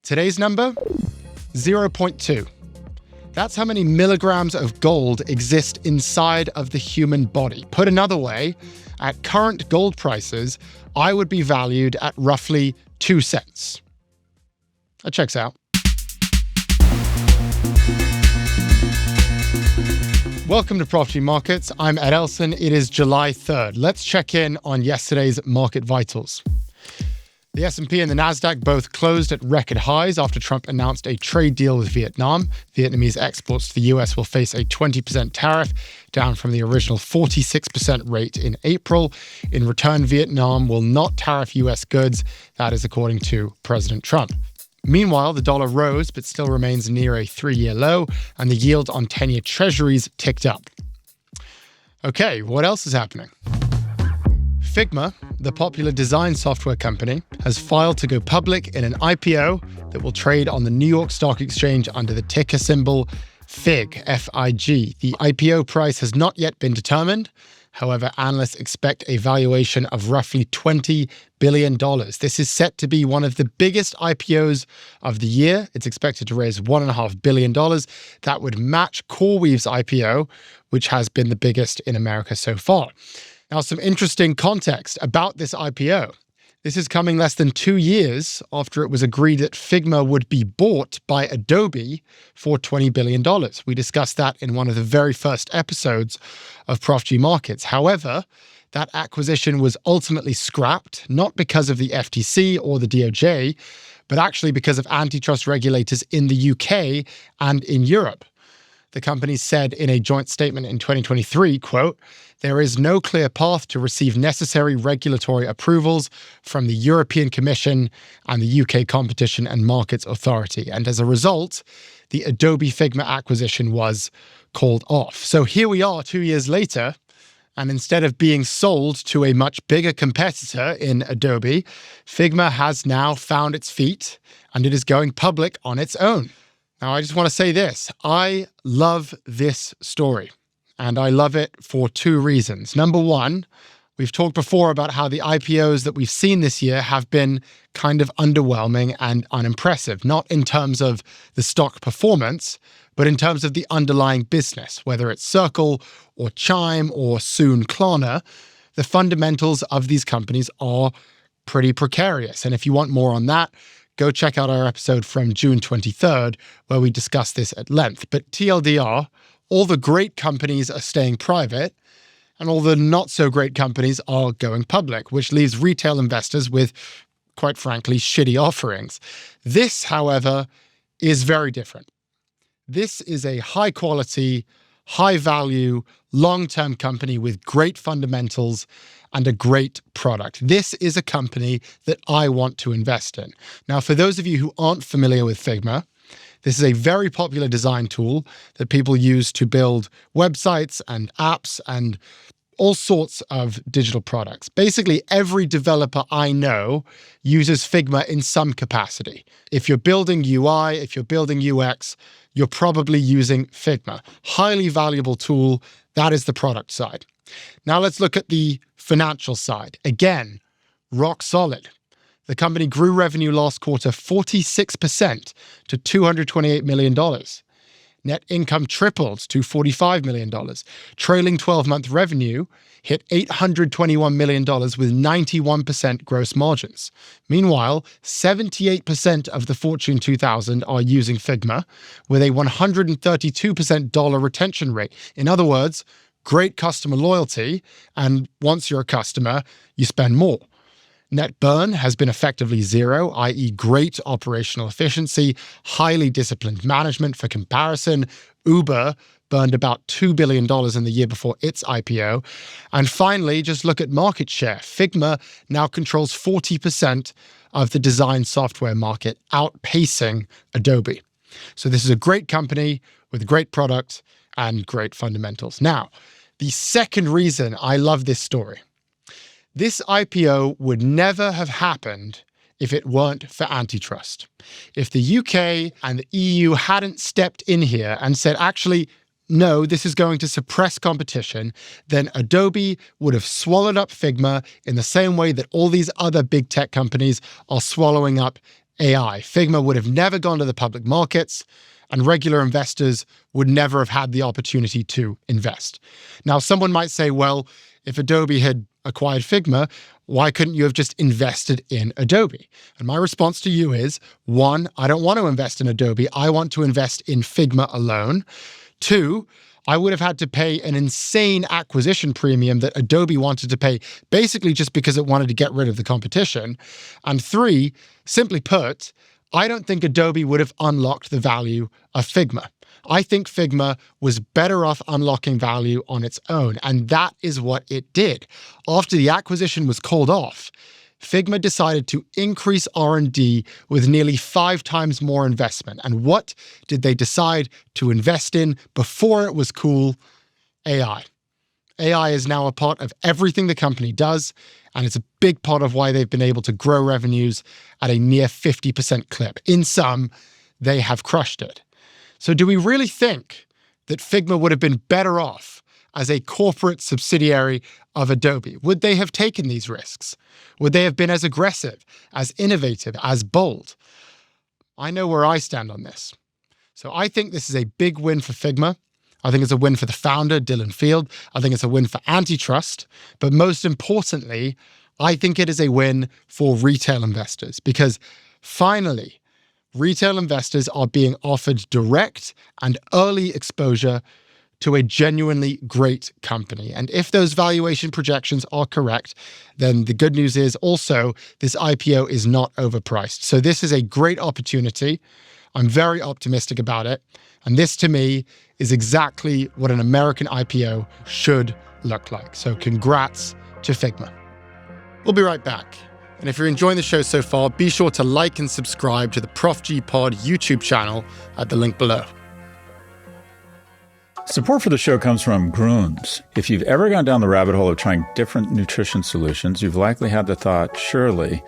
Today's number? 0.2. That's how many milligrams of gold exist inside of the human body. Put another way, at current gold prices, I would be valued at roughly 2 cents. That checks out. Welcome to Prof Markets. I'm Ed Elson. It is July 3rd. Let's check in on yesterday's market vitals. The S&P and the Nasdaq both closed at record highs after Trump announced a trade deal with Vietnam. Vietnamese exports to the US will face a 20% tariff, down from the original 46% rate in April. In return, Vietnam will not tariff US goods. That is according to President Trump. Meanwhile, the dollar rose but still remains near a 3-year low, and the yield on 10-year treasuries ticked up. Okay, what else is happening? Figma, the popular design software company, has filed to go public in an IPO that will trade on the New York Stock Exchange under the ticker symbol FIG, F-I-G. The IPO price has not yet been determined. However, analysts expect a valuation of roughly $20 billion. This is set to be one of the biggest IPOs of the year. It's expected to raise $1.5 billion. That would match CoreWeave's IPO, which has been the biggest in America so far. Now, some interesting context about this IPO. This is coming less than 2 years after it was agreed that Figma would be bought by Adobe for $20 billion. We discussed that in one of the very first episodes of Prof G Markets. However, that acquisition was ultimately scrapped, not because of the FTC or the DOJ, but actually because of antitrust regulators in the UK and in Europe. The company said in a joint statement in 2023, quote, "There is no clear path to receive necessary regulatory approvals from the European Commission and the UK Competition and Markets Authority. And as a result, the Adobe Figma acquisition was called off." So here we are 2 years later, and instead of being sold to a much bigger competitor in Adobe, Figma has now found its feet and it is going public on its own. Now, I just want to say this. I love this story, and I love it for 2 reasons. Number one, we've talked before about how the IPOs that we've seen this year have been kind of underwhelming and unimpressive, not in terms of the stock performance, but in terms of the underlying business, whether it's Circle or Chime or soon Klarna. The fundamentals of these companies are pretty precarious. And if you want more on that, go check out our episode from June 23rd, where we discuss this at length. But TLDR, all the great companies are staying private, and all the not-so-great companies are going public, which leaves retail investors with, quite frankly, shitty offerings. This, however, is very different. This is a high-quality, high-value, long-term company with great fundamentals and a great product. This is a company that I want to invest in. Now, for those of you who aren't familiar with Figma, this is a very popular design tool that people use to build websites and apps and all sorts of digital products. Basically, every developer I know uses Figma in some capacity. If you're building UI, if you're building UX, you're probably using Figma. Highly valuable tool. That is the product side. Now let's look at the financial side. Again, rock solid. The company grew revenue last quarter 46% to $228 million. Net income tripled to $45 million. Trailing 12-month revenue hit $821 million with 91% gross margins. Meanwhile, 78% of the Fortune 2000 are using Figma with a 132% dollar retention rate. In other words, great customer loyalty, and once you're a customer, you spend more. Net burn has been effectively zero, i.e. great operational efficiency, highly disciplined management. For comparison, Uber burned about $2 billion in the year before its IPO. And finally, just look at market share. Figma now controls 40% of the design software market, outpacing Adobe. So this is a great company with great product and great fundamentals. Now, the second reason I love this story. This IPO would never have happened if it weren't for antitrust. If the UK and the EU hadn't stepped in here and said, actually, no, this is going to suppress competition, then Adobe would have swallowed up Figma in the same way that all these other big tech companies are swallowing up AI. Figma would have never gone to the public markets, and regular investors would never have had the opportunity to invest. Now, someone might say, well, if Adobe had acquired Figma, why couldn't you have just invested in Adobe? And my response to you is, one, I don't want to invest in Adobe. I want to invest in Figma alone. Two, I would have had to pay an insane acquisition premium that Adobe wanted to pay basically just because it wanted to get rid of the competition. And three, simply put, I don't think Adobe would have unlocked the value of Figma. I think Figma was better off unlocking value on its own, and that is what it did. After the acquisition was called off, Figma decided to increase R&D with nearly 5 times more investment. And what did they decide to invest in before it was cool? AI. AI is now a part of everything the company does, and it's a big part of why they've been able to grow revenues at a near 50% clip. In sum, they have crushed it. So do we really think that Figma would have been better off as a corporate subsidiary of Adobe? Would they have taken these risks? Would they have been as aggressive, as innovative, as bold? I know where I stand on this. So I think this is a big win for Figma. I think it's a win for the founder, Dylan Field. I think it's a win for antitrust. But most importantly, I think it is a win for retail investors because finally, retail investors are being offered direct and early exposure to a genuinely great company. And if those valuation projections are correct, then the good news is also this IPO is not overpriced. So this is a great opportunity. I'm very optimistic about it. And this to me is exactly what an American IPO should look like. So congrats to Figma. We'll be right back. And if you're enjoying the show so far, be sure to like and subscribe to the Prof G Pod YouTube channel at the link below. Support for the show comes from Grüns. If you've ever gone down the rabbit hole of trying different nutrition solutions, you've likely had the thought, surely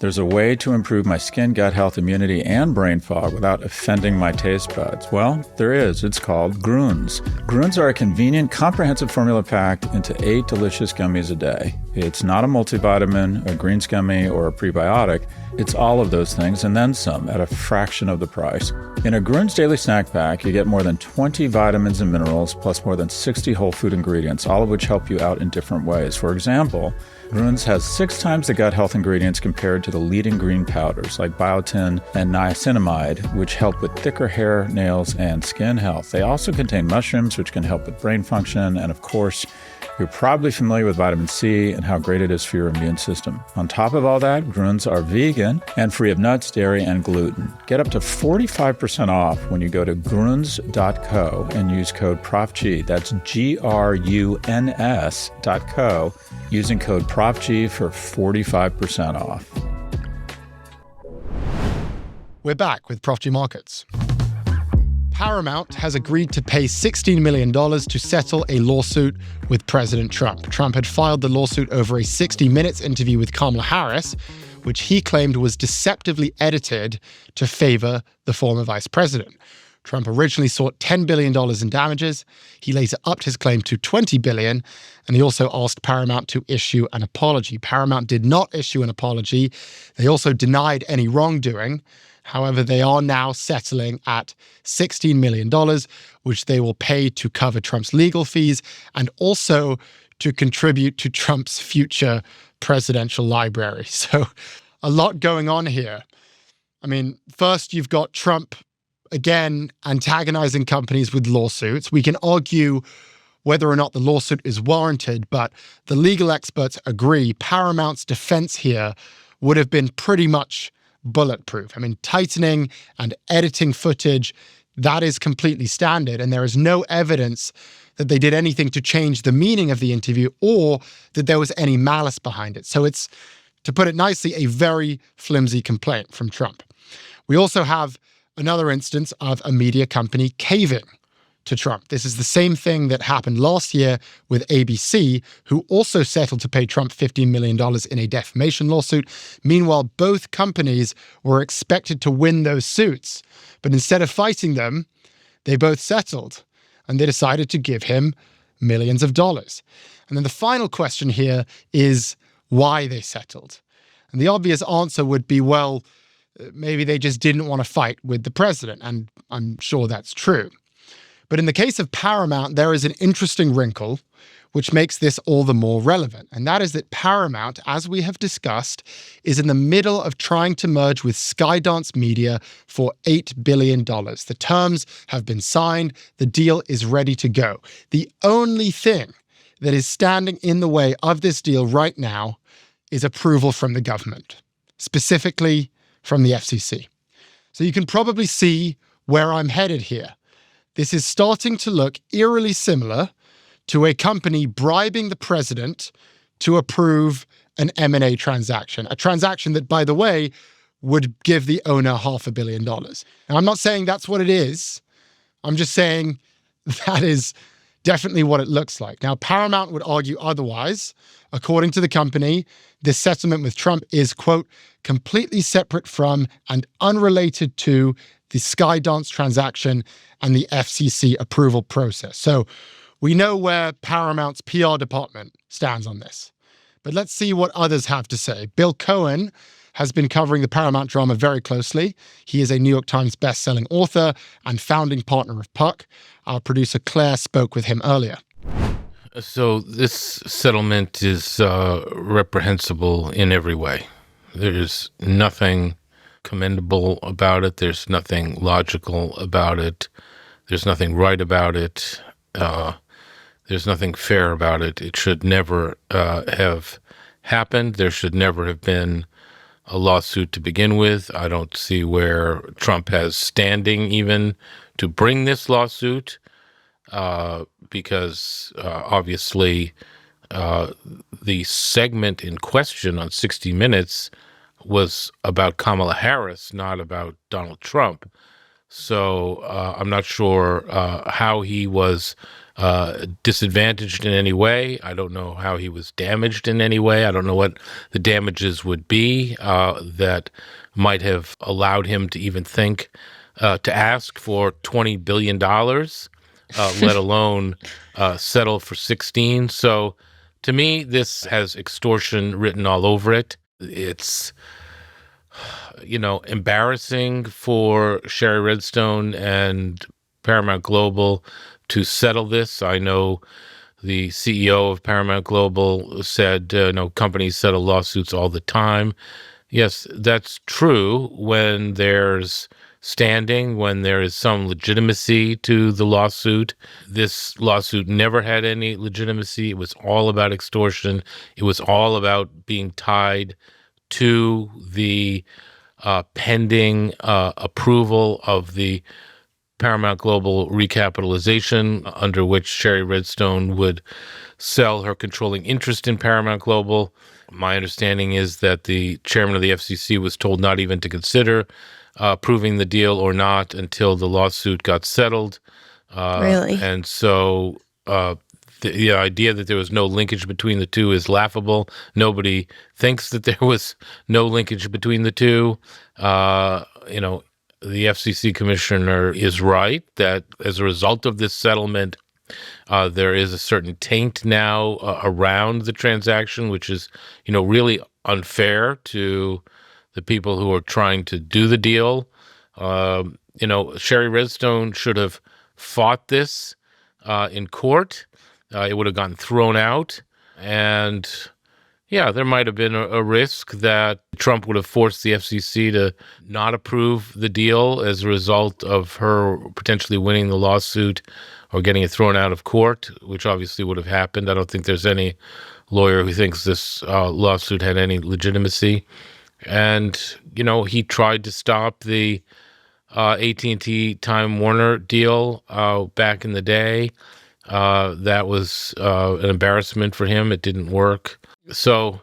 there's a way to improve my skin, gut health, immunity, and brain fog without offending my taste buds. Well, there is. It's called Grüns. Grüns are a convenient, comprehensive formula packed into 8 delicious gummies a day. It's not a multivitamin, a greens gummy, or a prebiotic. It's all of those things and then some at a fraction of the price. In a Grüns daily snack pack, you get more than 20 vitamins and minerals, plus more than 60 whole food ingredients, all of which help you out in different ways. For example, Grüns has 6 times the gut health ingredients compared to the leading green powders like biotin and niacinamide, which help with thicker hair, nails, and skin health. They also contain mushrooms, which can help with brain function, and of course, you're probably familiar with vitamin C and how great it is for your immune system. On top of all that, Grüns are vegan and free of nuts, dairy, and gluten. Get up to 45% off when you go to Grüns.co and use code PROFG. That's GRUNS.co, using code PROFG for 45% off. We're back with Prof G Markets. Paramount has agreed to pay $16 million to settle a lawsuit with President Trump. Trump had filed the lawsuit over a 60 Minutes interview with Kamala Harris, which he claimed was deceptively edited to favor the former vice president. Trump originally sought $10 billion in damages. He later upped his claim to $20 billion, and he also asked Paramount to issue an apology. Paramount did not issue an apology. They also denied any wrongdoing. However, they are now settling at $16 million, which they will pay to cover Trump's legal fees and also to contribute to Trump's future presidential library. So a lot going on here. I mean, first, you've got Trump, again, antagonizing companies with lawsuits. We can argue whether or not the lawsuit is warranted, but the legal experts agree Paramount's defense here would have been pretty much bulletproof. I mean, tightening and editing footage, that is completely standard, and there is no evidence that they did anything to change the meaning of the interview or that there was any malice behind it. So it's, to put it nicely, a very flimsy complaint from Trump. We also have another instance of a media company caving to Trump. This is the same thing that happened last year with ABC, who also settled to pay Trump $15 million in a defamation lawsuit. Meanwhile, both companies were expected to win those suits, but instead of fighting them, they both settled, and they decided to give him millions of dollars. And then the final question here is why they settled. And the obvious answer would be, well, Maybe they just didn't want to fight with the president, and I'm sure that's true. But in the case of Paramount, there is an interesting wrinkle which makes this all the more relevant. And that is that Paramount, as we have discussed, is in the middle of trying to merge with Skydance Media for $8 billion. The terms have been signed. The deal is ready to go. The only thing that is standing in the way of this deal right now is approval from the government, specifically from the FCC. So you can probably see where I'm headed here. This is starting to look eerily similar to a company bribing the president to approve an M&A transaction, a transaction that, by the way, would give the owner $500 million. Now, I'm not saying that's what it is. I'm just saying that is definitely what it looks like. Now, Paramount would argue otherwise. According to the company, this settlement with Trump is, quote, completely separate from and unrelated to the Skydance transaction and the FCC approval process. So we know where Paramount's PR department stands on this. But let's see what others have to say. Bill Cohan has been covering the Paramount drama very closely. He is a New York Times bestselling author and founding partner of Puck. Our producer Claire spoke with him earlier. So this settlement is reprehensible in every way. There's nothing commendable about it. There's nothing logical about it. There's nothing right about it. There's nothing fair about it. It should never have happened. There should never have been a lawsuit to begin with. I don't see where Trump has standing even to bring this lawsuit because obviously the segment in question on 60 Minutes was about Kamala Harris, not about Donald Trump. So I'm not sure how he was disadvantaged in any way. I don't know how he was damaged in any way. I don't know what the damages would be that might have allowed him to even think to ask for $20 billion, let alone settle for 16. So to me, this has extortion written all over it. It's embarrassing for Sherry Redstone and Paramount Global to settle this. I know the CEO of Paramount Global said, companies settle lawsuits all the time. Yes, that's true when there's standing, when there is some legitimacy to the lawsuit. This lawsuit never had any legitimacy. It was all about extortion. It was all about being tied to the pending approval of the Paramount Global recapitalization, under which Sherry Redstone would sell her controlling interest in Paramount Global. My understanding is that the chairman of the FCC was told not even to consider approving the deal or not until the lawsuit got settled. Really? And so the idea that there was no linkage between the two is laughable. Nobody thinks that there was no linkage between the two. The FCC commissioner is right that as a result of this settlement, there is a certain taint now around the transaction, which is, really unfair to the people who are trying to do the deal. Sherry Redstone should have fought this in court. It would have gotten thrown out. And yeah, there might have been a risk that Trump would have forced the FCC to not approve the deal as a result of her potentially winning the lawsuit or getting it thrown out of court, which obviously would have happened. I don't think there's any lawyer who thinks this lawsuit had any legitimacy. And, he tried to stop the AT&T Time Warner deal back in the day. That was an embarrassment for him. It didn't work. So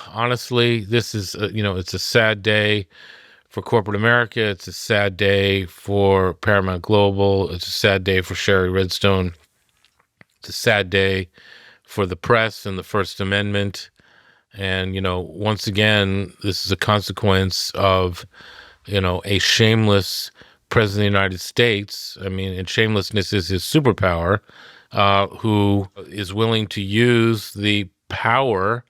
honestly, this is, it's a sad day for corporate America. It's a sad day for Paramount Global. It's a sad day for Sherry Redstone. It's a sad day for the press and the First Amendment. And, once again, this is a consequence of, a shameless president of the United States. I mean, and shamelessness is his superpower, who is willing to use the power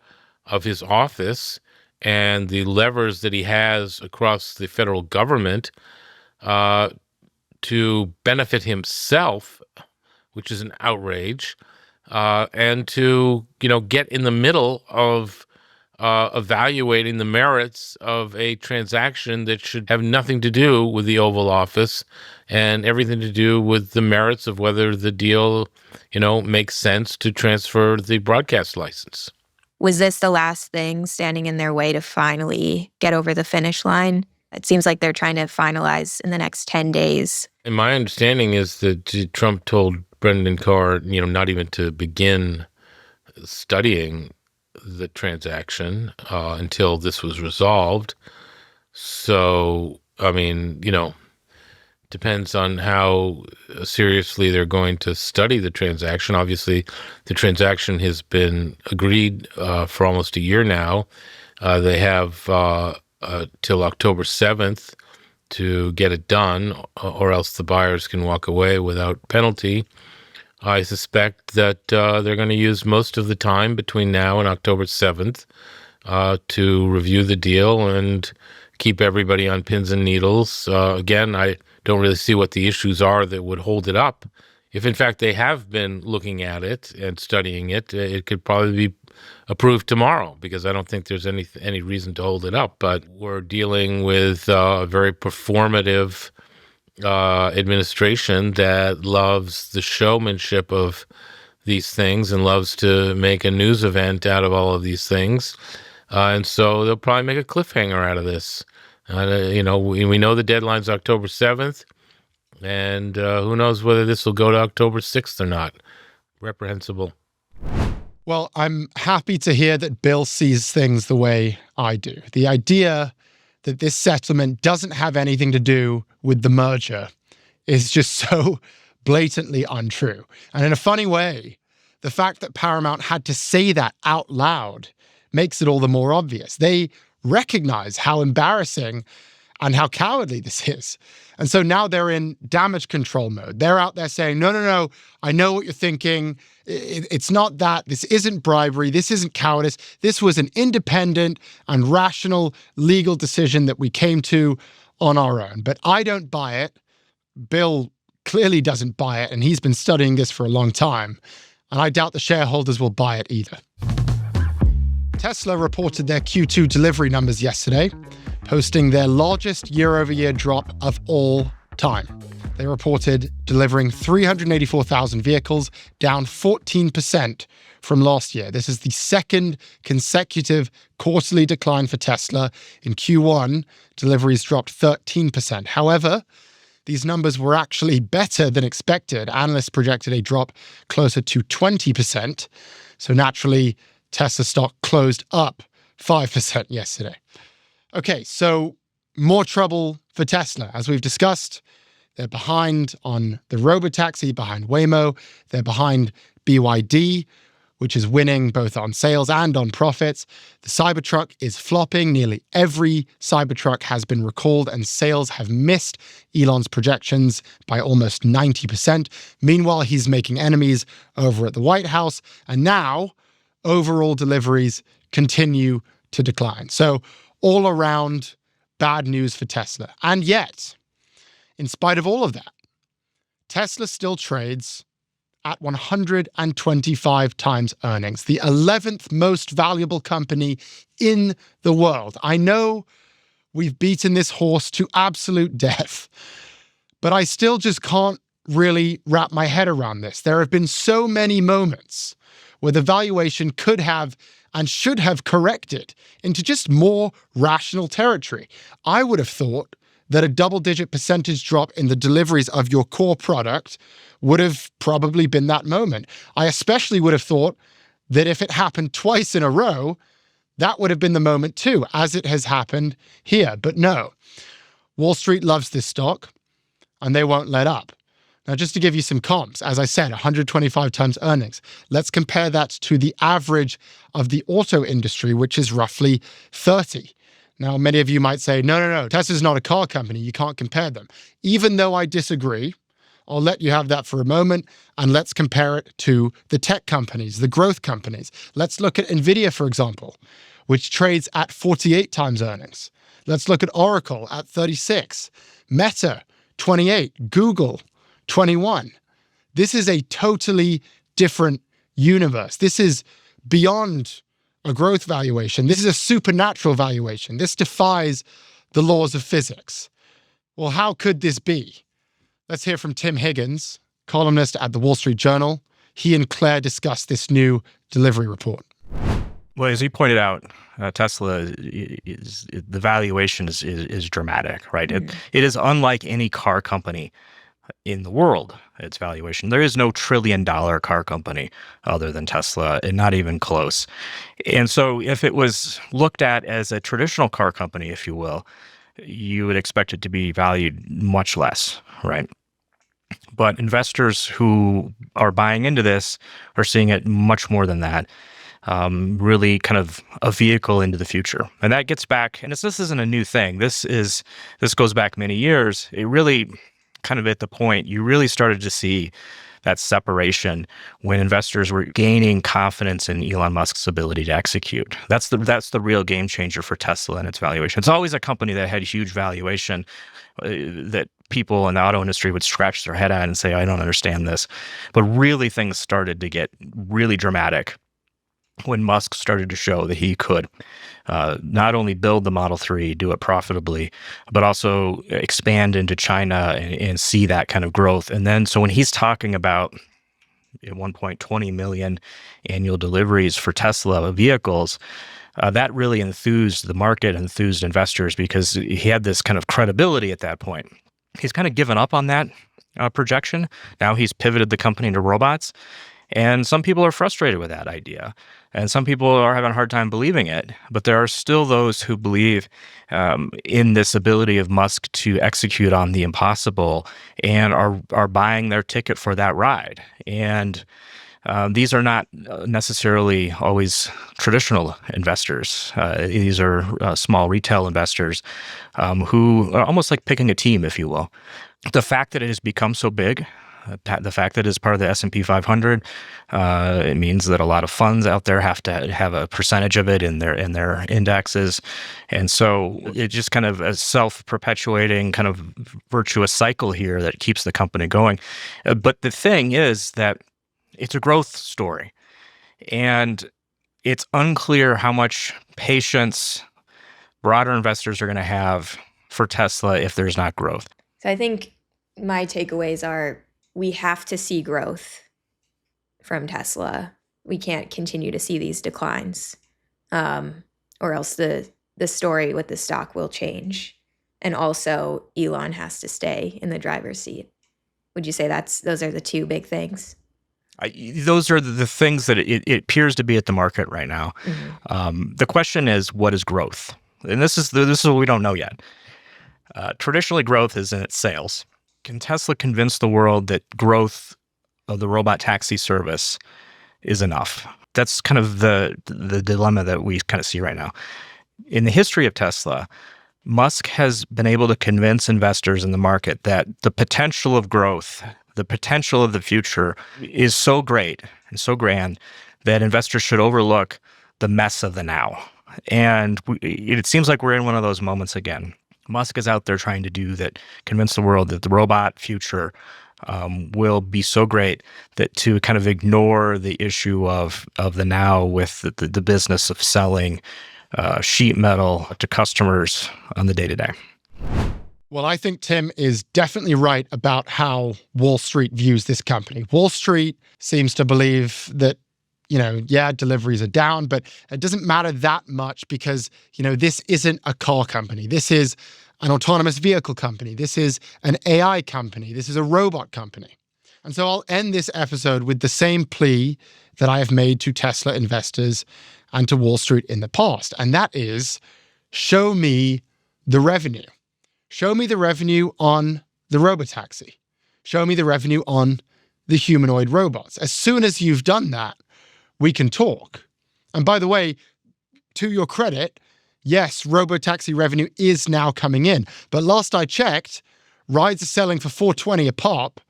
of his office and the levers that he has across the federal government to benefit himself, which is an outrage, and to get in the middle of evaluating the merits of a transaction that should have nothing to do with the Oval Office and everything to do with the merits of whether the deal, makes sense to transfer the broadcast license. Was this the last thing standing in their way to finally get over the finish line? It seems like they're trying to finalize in the next 10 days. And my understanding is that Trump told Brendan Carr, not even to begin studying the transaction until this was resolved. So, depends on how seriously they're going to study the transaction. Obviously, the transaction has been agreed for almost a year now. They have till October 7th to get it done, or else the buyers can walk away without penalty. I suspect that they're going to use most of the time between now and October 7th to review the deal and keep everybody on pins and needles. Again, I don't really see what the issues are that would hold it up. If, in fact, they have been looking at it and studying it, it could probably be approved tomorrow, because I don't think there's any reason to hold it up. But we're dealing with a very performative administration that loves the showmanship of these things and loves to make a news event out of all of these things. And so they'll probably make a cliffhanger out of this. We know the deadline's October 7th, and who knows whether this will go to October 6th or not. Reprehensible. Well, I'm happy to hear that Bill sees things the way I do. The idea that this settlement doesn't have anything to do with the merger is just so blatantly untrue. And in a funny way, the fact that Paramount had to say that out loud makes it all the more obvious. They recognize how embarrassing and how cowardly this is. And so now they're in damage control mode. They're out there saying, no, I know what you're thinking. It's not that. This isn't bribery. This isn't cowardice. This was an independent and rational legal decision that we came to on our own. But I don't buy it. Bill clearly doesn't buy it, and he's been studying this for a long time. And I doubt the shareholders will buy it either. Tesla reported their Q2 delivery numbers yesterday, posting their largest year-over-year drop of all time. They reported delivering 384,000 vehicles, down 14% from last year. This is the second consecutive quarterly decline for Tesla. In Q1, deliveries dropped 13%. However, these numbers were actually better than expected. Analysts projected a drop closer to 20%. So naturally, Tesla stock closed up 5% yesterday. Okay, so more trouble for Tesla. As we've discussed, they're behind on the robotaxi, behind Waymo. They're behind BYD, which is winning both on sales and on profits. The Cybertruck is flopping. Nearly every Cybertruck has been recalled, and sales have missed Elon's projections by almost 90%. Meanwhile, he's making enemies over at the White House, and now overall deliveries continue to decline. So all around bad news for Tesla. And yet, in spite of all of that, Tesla still trades at 125 times earnings, the 11th most valuable company in the world. I know we've beaten this horse to absolute death, but I still just can't really wrap my head around this. There have been so many moments where the valuation could have and should have corrected into just more rational territory. I would have thought that a double-digit percentage drop in the deliveries of your core product would have probably been that moment. I especially would have thought that if it happened twice in a row, that would have been the moment too, as it has happened here. But no, Wall Street loves this stock, and they won't let up. Now, just to give you some comps, as I said, 125 times earnings. Let's compare that to the average of the auto industry, which is roughly 30. Now, many of you might say, no, Tesla's not a car company. You can't compare them. Even though I disagree, I'll let you have that for a moment, and let's compare it to the tech companies, the growth companies. Let's look at NVIDIA, for example. which trades at 48 times earnings. Let's look at Oracle at 36, Meta, 28, Google, 21. This is a totally different universe. This is beyond a growth valuation. This is a supernatural valuation. This defies the laws of physics. Well, how could this be? Let's hear from Tim Higgins, columnist at the Wall Street Journal. He and Claire discussed this new delivery report. Well, as you pointed out, Tesla, the valuation is dramatic, right? It is unlike any car company in the world, its valuation. There is no trillion-dollar car company other than Tesla, and not even close. And so if it was looked at as a traditional car company, if you will, you would expect it to be valued much less, right? But investors who are buying into this are seeing it much more than that. Really kind of a vehicle into the future. And that gets back, and this isn't a new thing. This goes back many years. It really kind of at the point you really started to see that separation when investors were gaining confidence in Elon Musk's ability to execute. That's the real game changer for Tesla and its valuation. It's always a company that had huge valuation that people in the auto industry would scratch their head at and say, I don't understand this. But really things started to get really dramatic when Musk started to show that he could not only build the Model 3, do it profitably, but also expand into China and see that kind of growth. And then, so when he's talking about at one point 20 million annual deliveries for Tesla vehicles, that really enthused the market, enthused investors, because he had this kind of credibility at that point. He's kind of given up on that projection. Now he's pivoted the company into robots. And some people are frustrated with that idea. And some people are having a hard time believing it. But there are still those who believe in this ability of Musk to execute on the impossible and are buying their ticket for that ride. And these are not necessarily always traditional investors. These are small retail investors who are almost like picking a team, if you will. The fact that it has become so big, the fact that it's part of the S&P 500, it means that a lot of funds out there have to have a percentage of it in their indexes. And so it's just kind of a self-perpetuating kind of virtuous cycle here that keeps the company going. But the thing is that it's a growth story. And it's unclear how much patience broader investors are going to have for Tesla if there's not growth. So I think my takeaways are we have to see growth from Tesla. We can't continue to see these declines, or else the story with the stock will change. And also, Elon has to stay in the driver's seat. Would you say those are the two big things? Those are the things that it appears to be at the market right now. Mm-hmm. The question is, what is growth? And this is what we don't know yet. Traditionally, growth is in its sales. Can Tesla convince the world that growth of the robot taxi service is enough? That's kind of the dilemma that we kind of see right now. In the history of Tesla, Musk has been able to convince investors in the market that the potential of growth, the potential of the future is so great and so grand that investors should overlook the mess of the now. And it seems like we're in one of those moments again. Musk is out there trying to do that, convince the world that the robot future will be so great that to kind of ignore the issue of the now with the business of selling sheet metal to customers on the day-to-day. Well, I think Tim is definitely right about how Wall Street views this company. Wall Street seems to believe that, deliveries are down, but it doesn't matter that much because, this isn't a car company. This is an autonomous vehicle company. This is an AI company. This is a robot company. And so I'll end this episode with the same plea that I have made to Tesla investors and to Wall Street in the past. And that is, show me the revenue. Show me the revenue on the robotaxi. Show me the revenue on the humanoid robots. As soon as you've done that, we can talk. And by the way, to your credit, yes, robotaxi revenue is now coming in. But last I checked, rides are selling for $4.20 a pop,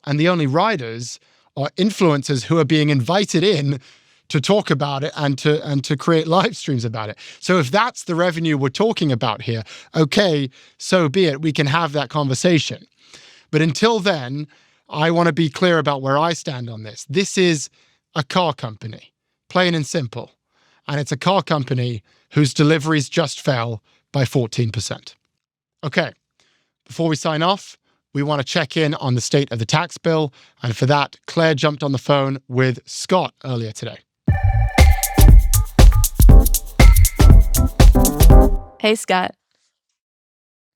and the only riders are influencers who are being invited in to talk about it and to create live streams about it. So if that's the revenue we're talking about here, okay, so be it. We can have that conversation. But until then, I want to be clear about where I stand on this. This is a car company, plain and simple. And it's a car company whose deliveries just fell by 14%. Okay, before we sign off, we want to check in on the state of the tax bill. And for that, Claire jumped on the phone with Scott earlier today. Hey, Scott.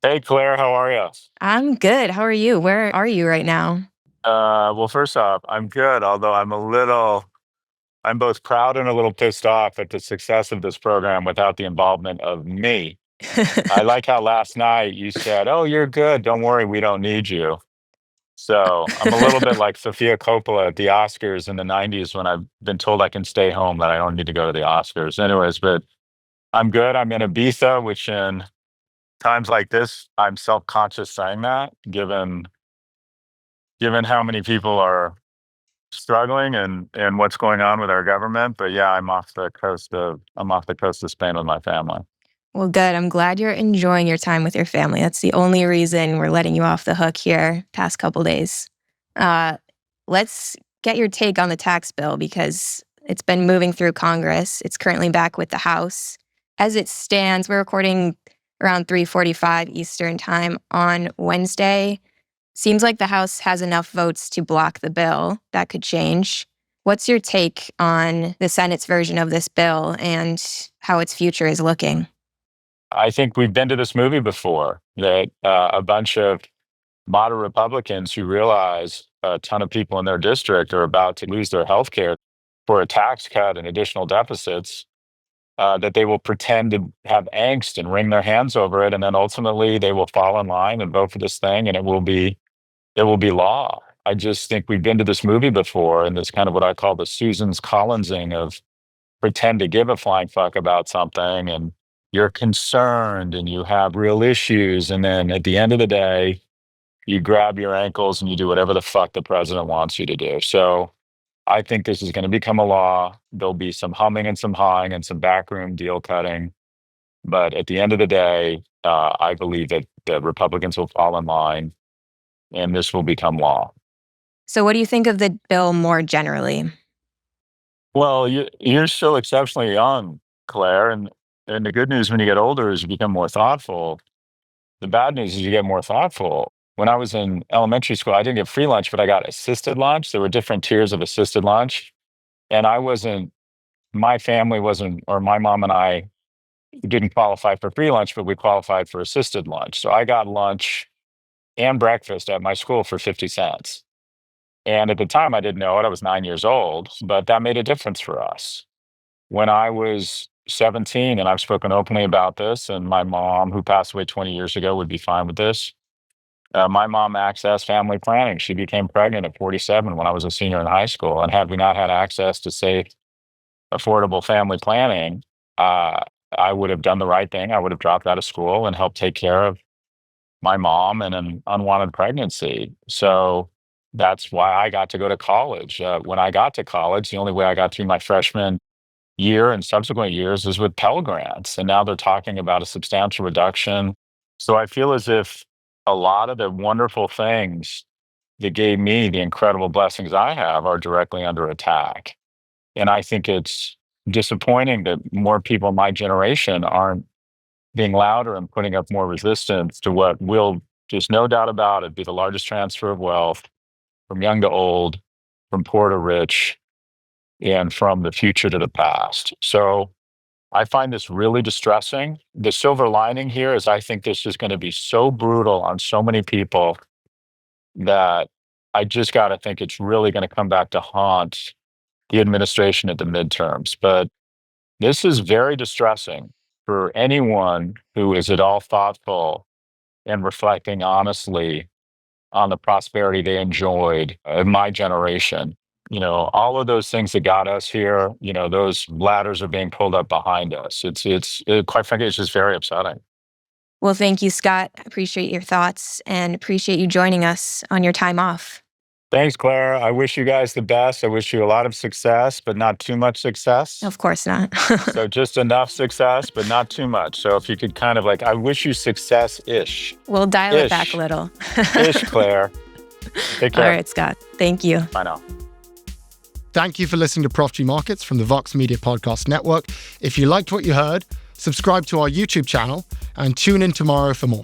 Hey, Claire, how are you? I'm good. How are you? Where are you right now? Well, first off, I'm good, although I'm both proud and a little pissed off at the success of this program without the involvement of me. I like how last night you said, "Oh, you're good. Don't worry, we don't need you." So I'm a little bit like Sofia Coppola at the Oscars in the 90s when I've been told I can stay home, that I don't need to go to the Oscars. Anyways, but I'm good. I'm in Ibiza, which in times like this, I'm self-conscious saying that, given how many people are struggling and what's going on with our government. But yeah, I'm off the coast of Spain with my family. Well, good. I'm glad you're enjoying your time with your family. That's the only reason we're letting you off the hook here past couple days. Let's get your take on the tax bill because it's been moving through Congress. It's currently back with the House. As it stands, we're recording around 3:45 Eastern time on Wednesday. Seems like the House has enough votes to block the bill. That could change. What's your take on the Senate's version of this bill and how its future is looking? I think we've been to this movie before, that a bunch of moderate Republicans who realize a ton of people in their district are about to lose their health care for a tax cut and additional deficits, that they will pretend to have angst and wring their hands over it. And then ultimately they will fall in line and vote for this thing, and it will be law. I just think we've been to this movie before, and this kind of what I call the Susan's Collinsing of pretend to give a flying fuck about something, and you're concerned and you have real issues. And then at the end of the day, you grab your ankles and you do whatever the fuck the president wants you to do. So I think this is going to become a law. There'll be some humming and some hawing and some backroom deal cutting. But at the end of the day, I believe that the Republicans will fall in line and this will become law. So what do you think of the bill more generally? Well, you're still exceptionally young, Claire, and the good news when you get older is you become more thoughtful. The bad news is you get more thoughtful. When I was in elementary school, I didn't get free lunch, but I got assisted lunch. There were different tiers of assisted lunch, and my family wasn't, or my mom and I didn't qualify for free lunch, but we qualified for assisted lunch. So I got lunch and breakfast at my school for 50 cents. And at the time, I didn't know it. I was 9 years old, but that made a difference for us. When I was 17, and I've spoken openly about this, and my mom, who passed away 20 years ago, would be fine with this. My mom accessed family planning. She became pregnant at 47 when I was a senior in high school. And had we not had access to safe, affordable family planning, I would have done the right thing. I would have dropped out of school and helped take care of my mom in an unwanted pregnancy. So that's why I got to go to college. When I got to college, the only way I got through my freshman year and subsequent years is with Pell Grants. And now they're talking about a substantial reduction. So I feel as if a lot of the wonderful things that gave me the incredible blessings I have are directly under attack. And I think it's disappointing that more people my generation aren't being louder and putting up more resistance to what will, just no doubt about it, be the largest transfer of wealth from young to old, from poor to rich, and from the future to the past. So I find this really distressing. The silver lining here is I think this is going to be so brutal on so many people that I just got to think it's really going to come back to haunt the administration at the midterms. But this is very distressing for anyone who is at all thoughtful and reflecting honestly on the prosperity they enjoyed in my generation. All of those things that got us here, those ladders are being pulled up behind us. It's quite frankly, it's just very upsetting. Well, thank you, Scott. Appreciate your thoughts and appreciate you joining us on your time off. Thanks, Claire. I wish you guys the best. I wish you a lot of success, but not too much success. Of course not. So just enough success, but not too much. So if you could kind of I wish you success-ish. We'll dial it back a little. Ish, Claire. Take care. All right, Scott. Thank you. Bye now. Thank you for listening to Prof G Markets from the Vox Media Podcast Network. If you liked what you heard, subscribe to our YouTube channel and tune in tomorrow for more.